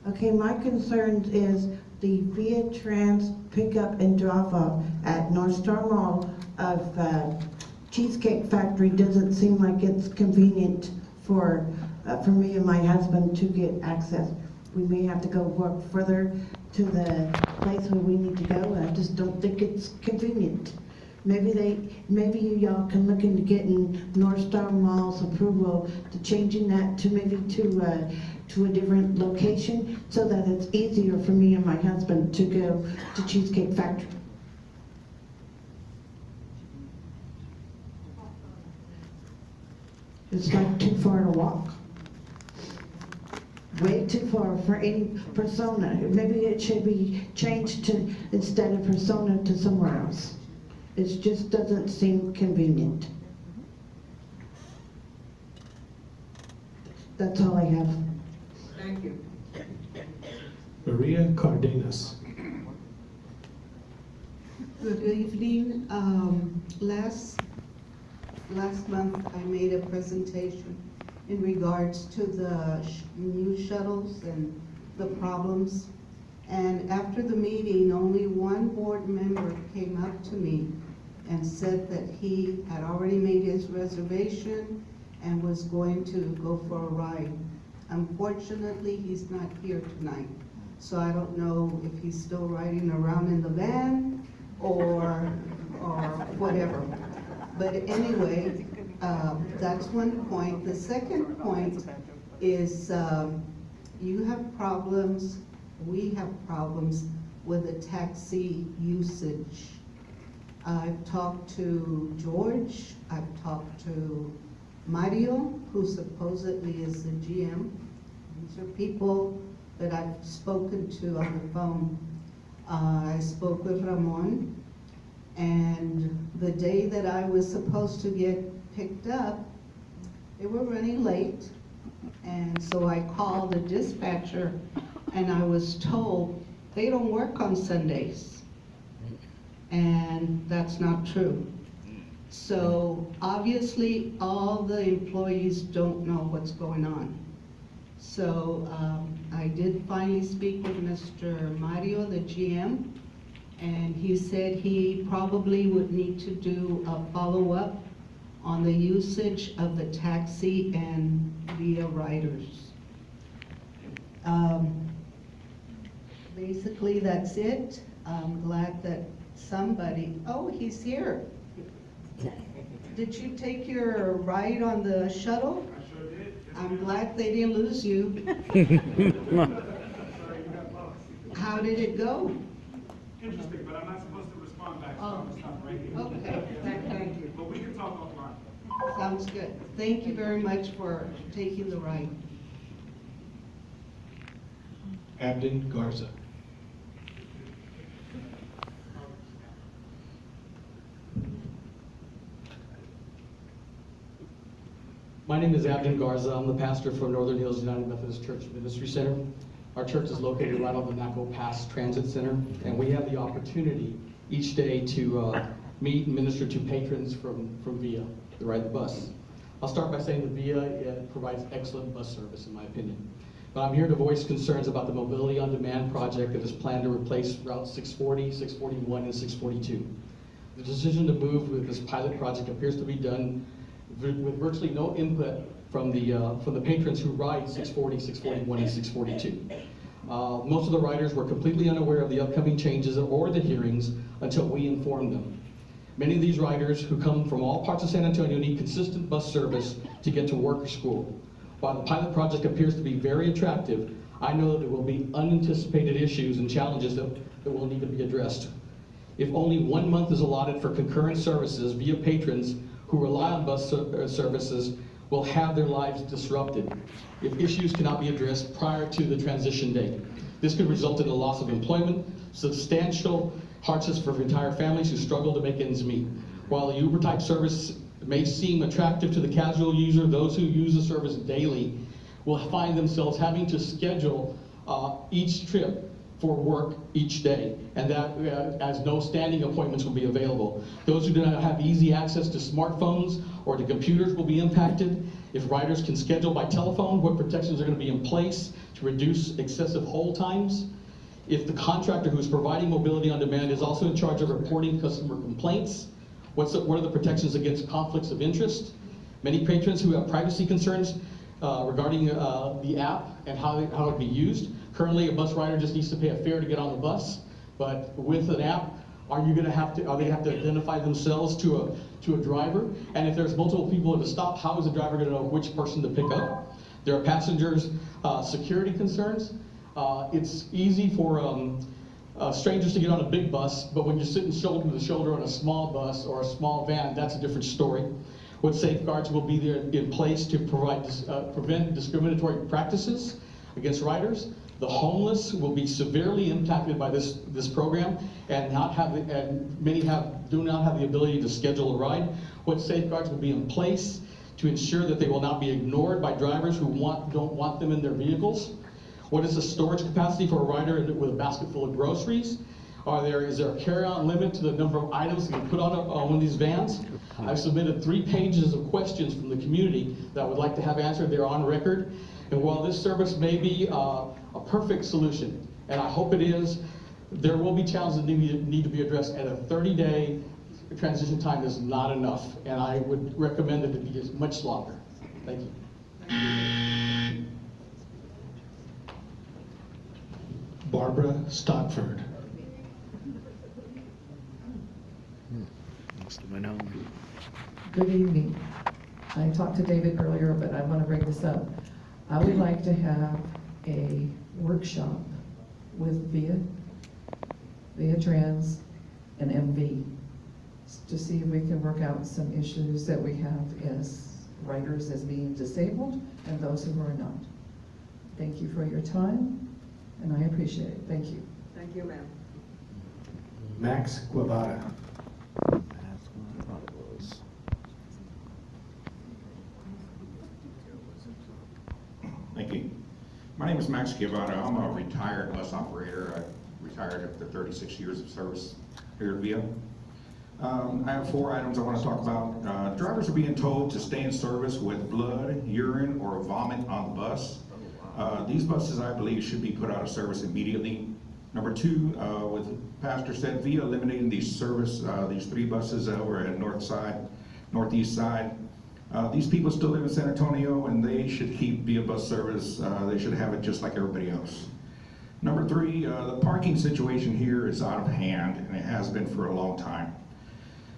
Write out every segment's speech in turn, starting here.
Okay, my concern is the Via Trans pickup and drop off at North Star Mall of Cheesecake Factory doesn't seem like it's convenient for me and my husband to get access. We may have to go walk further to the place where we need to go. I just don't think it's convenient. Maybe y'all can look into getting North Star Mall's approval to changing that to maybe to a different location so that it's easier for me and my husband to go to Cheesecake Factory. It's like too far to walk. Way too far for any persona. Maybe it should be changed to, instead of persona, to somewhere else. It just doesn't seem convenient. That's all I have. Thank you. Maria Cardenas. Good evening. Last month I made a presentation in regards to the new shuttles and the problems. And after the meeting, only one board member came up to me and said that he had already made his reservation and was going to go for a ride. Unfortunately, he's not here tonight. So I don't know if he's still riding around in the van or whatever. But anyway, that's one point. The second point is you have problems, we have problems with the taxi usage. I've talked to George, I've talked to Mario, who supposedly is the GM. These are people that I've spoken to on the phone. I spoke with Ramon, and the day that I was supposed to get picked up, they were running late, and so I called the dispatcher, and I was told they don't work on Sundays, and that's not true. So obviously all the employees don't know what's going on. So I did finally speak with Mr. Mario, the GM, and he said he probably would need to do a follow-up on the usage of the taxi and Via riders. Basically, that's it. I'm glad that somebody, oh, he's here. Did you take your ride on the shuttle? I sure did. I'm glad they didn't lose you. How did it go? Interesting, but I'm not supposed to respond back, so Oh. I'm just not breaking. Okay, thank you. But we can talk offline. Sounds good. Thank you very much for taking the ride. Abden Garza. My name is Abden Garza. I'm the pastor for Northern Hills United Methodist Church Ministry Center. Our church is located right on the Naco Pass Transit Center, and we have the opportunity each day to meet and minister to patrons from VIA to ride the bus. I'll start by saying that VIA provides excellent bus service, in my opinion. But I'm here to voice concerns about the Mobility on Demand project that is planned to replace Route 640, 641, and 642. The decision to move with this pilot project appears to be done with virtually no input from the patrons who ride 640, 641, and 642. Most of the riders were completely unaware of the upcoming changes or the hearings until we informed them. Many of these riders who come from all parts of San Antonio need consistent bus service to get to work or school. While the pilot project appears to be very attractive, I know that there will be unanticipated issues and challenges that will need to be addressed. If only 1 month is allotted for concurrent services, VIA patrons who rely on bus services will have their lives disrupted if issues cannot be addressed prior to the transition date. This could result in the loss of employment, substantial hardships for entire families who struggle to make ends meet. While the Uber-type service may seem attractive to the casual user, those who use the service daily will find themselves having to schedule each trip for work each day, and that as no standing appointments will be available. Those who do not have easy access to smartphones or to computers will be impacted, If riders can schedule by telephone, what protections are going to be in place to reduce excessive hold times? If the contractor who is providing mobility on demand is also in charge of reporting customer complaints, what are the protections against conflicts of interest? Many patrons who have privacy concerns regarding the app and how it would be used. Currently, a bus rider just needs to pay a fare to get on the bus, but with an app, are they going to have to identify themselves to a driver? And if there's multiple people at a stop, how is the driver going to know which person to pick up? There are passengers' security concerns. It's easy for strangers to get on a big bus, but when you're sitting shoulder to shoulder on a small bus or a small van, that's a different story. What safeguards will be there in place to prevent discriminatory practices against riders? The homeless will be severely impacted by this program, and many do not have the ability to schedule a ride. What safeguards will be in place to ensure that they will not be ignored by drivers who don't want them in their vehicles? What is the storage capacity for a rider with a basket full of groceries? Is there a carry-on limit to the number of items that can put on one of these vans? I've submitted 3 pages of questions from the community that I would like to have answered. They're on record. And while this service may be a perfect solution, and I hope it is, there will be challenges that need to be addressed, and a 30-day transition time is not enough, and I would recommend that it be much longer. Thank you. Barbara Stockford. Good evening. I talked to David earlier, but I want to bring this up. I would like to have a workshop with VIA Trans and MV to see if we can work out some issues that we have as riders as being disabled and those who are not. Thank you for your time, and I appreciate it. Thank you. Thank you, ma'am. Max Guevara. Thank you. My name is Max Guevara. I'm a retired bus operator. I retired after 36 years of service here at VIA. I have 4 items I want to talk about. Drivers are being told to stay in service with blood, urine, or vomit on the bus. These buses, I believe, should be put out of service immediately. Number 2, with Pastor said, VIA eliminating these 3 buses over at northeast side. These people still live in San Antonio, and they should keep VIA bus service. They should have it just like everybody else. Number 3, the parking situation here is out of hand, and it has been for a long time.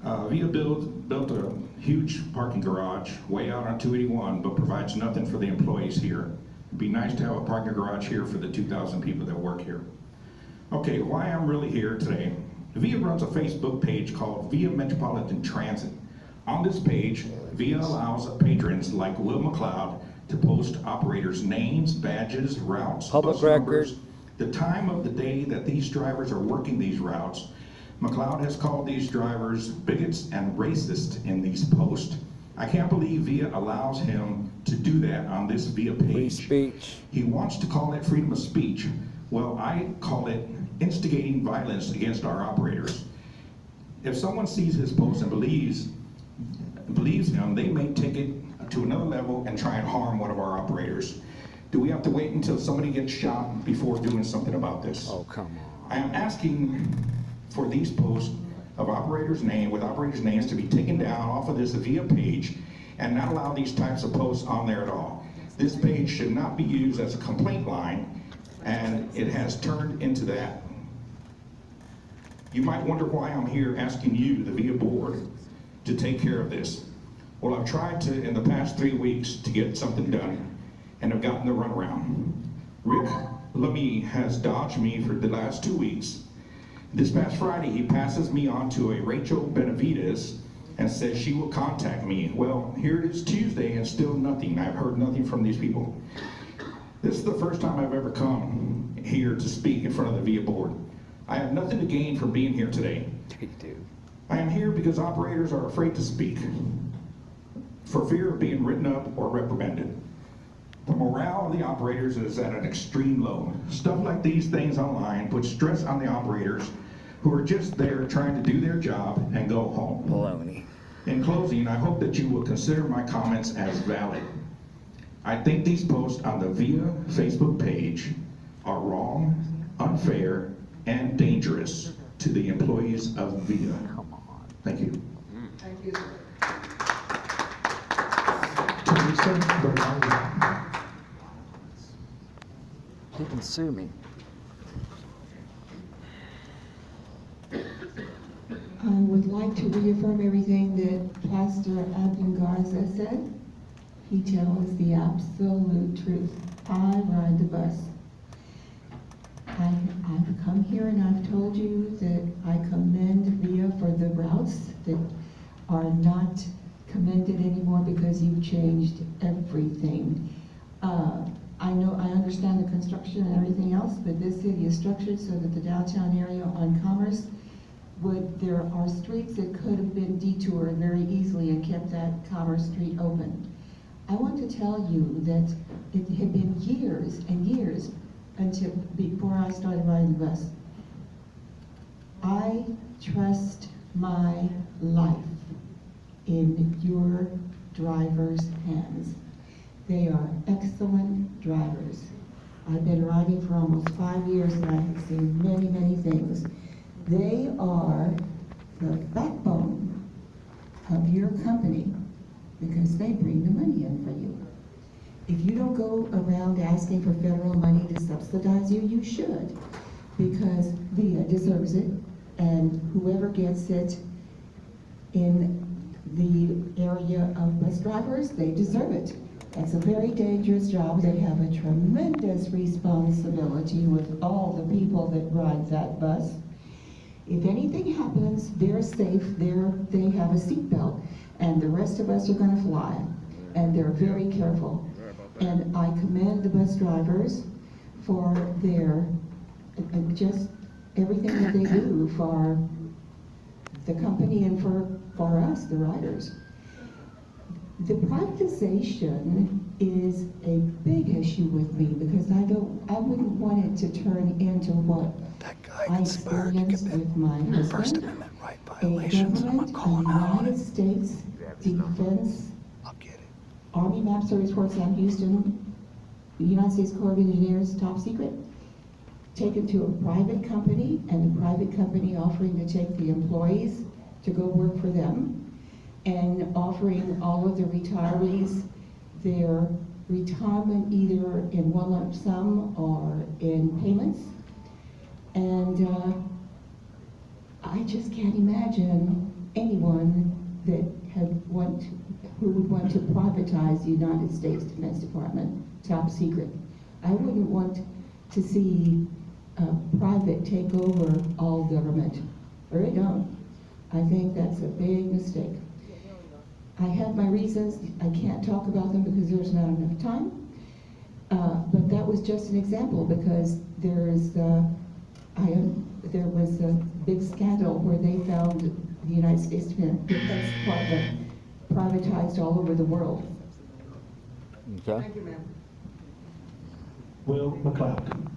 VIA built a huge parking garage way out on 281, but provides nothing for the employees here. It'd be nice to have a parking garage here for the 2,000 people that work here. Okay, why I'm really here today. VIA runs a Facebook page called VIA Metropolitan Transit. On this page, VIA allows patrons like Will McLeod to post operators' names, badges, routes, bus numbers, the time of the day that these drivers are working these routes. McLeod has called these drivers bigots and racist in these posts. I can't believe VIA allows him to do that on this VIA page. Free speech. He wants to call it freedom of speech. Well, I call it instigating violence against our operators. If someone sees his post and believes him, they may take it to another level and try and harm one of our operators. Do we have to wait until somebody gets shot before doing something about this? Oh, come on. I am asking for these posts of operators' names to be taken down off of this VIA page and not allow these types of posts on there at all. This page should not be used as a complaint line, and it has turned into that. You might wonder why I'm here asking you, the VIA board, to take care of this. Well, I've tried to, in the past 3 weeks, to get something done, and I've gotten the runaround. Rick Lemmy has dodged me for the last 2 weeks. This past Friday, he passes me on to a Rachel Benavides and says she will contact me. Well, here it is Tuesday and still nothing. I've heard nothing from these people. This is the first time I've ever come here to speak in front of the VIA board. I have nothing to gain from being here today. I am here because operators are afraid to speak for fear of being written up or reprimanded. The morale of the operators is at an extreme low. Stuff like these things online puts stress on the operators who are just there trying to do their job and go home. Baloney. In closing, I hope that you will consider my comments as valid. I think these posts on the VIA Facebook page are wrong, unfair, and dangerous to the employees of VIA. Thank you. Thank you, sir. Teresa Bernardo. He can sue me. I would like to reaffirm everything that Pastor Abden Garza said. He tells the absolute truth. I ride the bus. I've come here and I've told you that I commend VIA for the routes that are not commended anymore because you've changed everything. I understand the construction and everything else, but this city is structured so that the downtown area on Commerce there are streets that could have been detoured very easily and kept that Commerce Street open. I want to tell you that it had been years and years before I started riding the bus. I trust my life in your drivers' hands. They are excellent drivers. I've been riding for almost 5 years and I have seen many, many things. They are the backbone of your company because they bring the money in for you. If you don't go around asking for federal money to subsidize you, you should, because VIA deserves it, and whoever gets it in the area of bus drivers, they deserve it. That's a very dangerous job. They have a tremendous responsibility with all the people that ride that bus. If anything happens, they're safe, they have a seatbelt, and the rest of us are gonna fly, and they're very careful. And I commend the bus drivers for their, just everything that they do for the company and for us, the riders. The privatization is a big issue with me because I wouldn't want it to turn into what I experienced with my husband, a government, a United States Defense, Army Map Service Fort Sam Houston, United States Corps of Engineers, top secret, taken to a private company, and the private company offering to take the employees to go work for them, and offering all of the retirees their retirement either in one lump sum or in payments. And I just can't imagine anyone that who would want to privatize the United States Defense Department, top secret. I wouldn't want to see private take over all government. I really don't. I think that's a big mistake. I have my reasons. I can't talk about them because there's not enough time. But that was just an example because there was a big scandal where they found the United States Defense Department privatized all over the world. Okay. Thank you, ma'am. Will McLeod.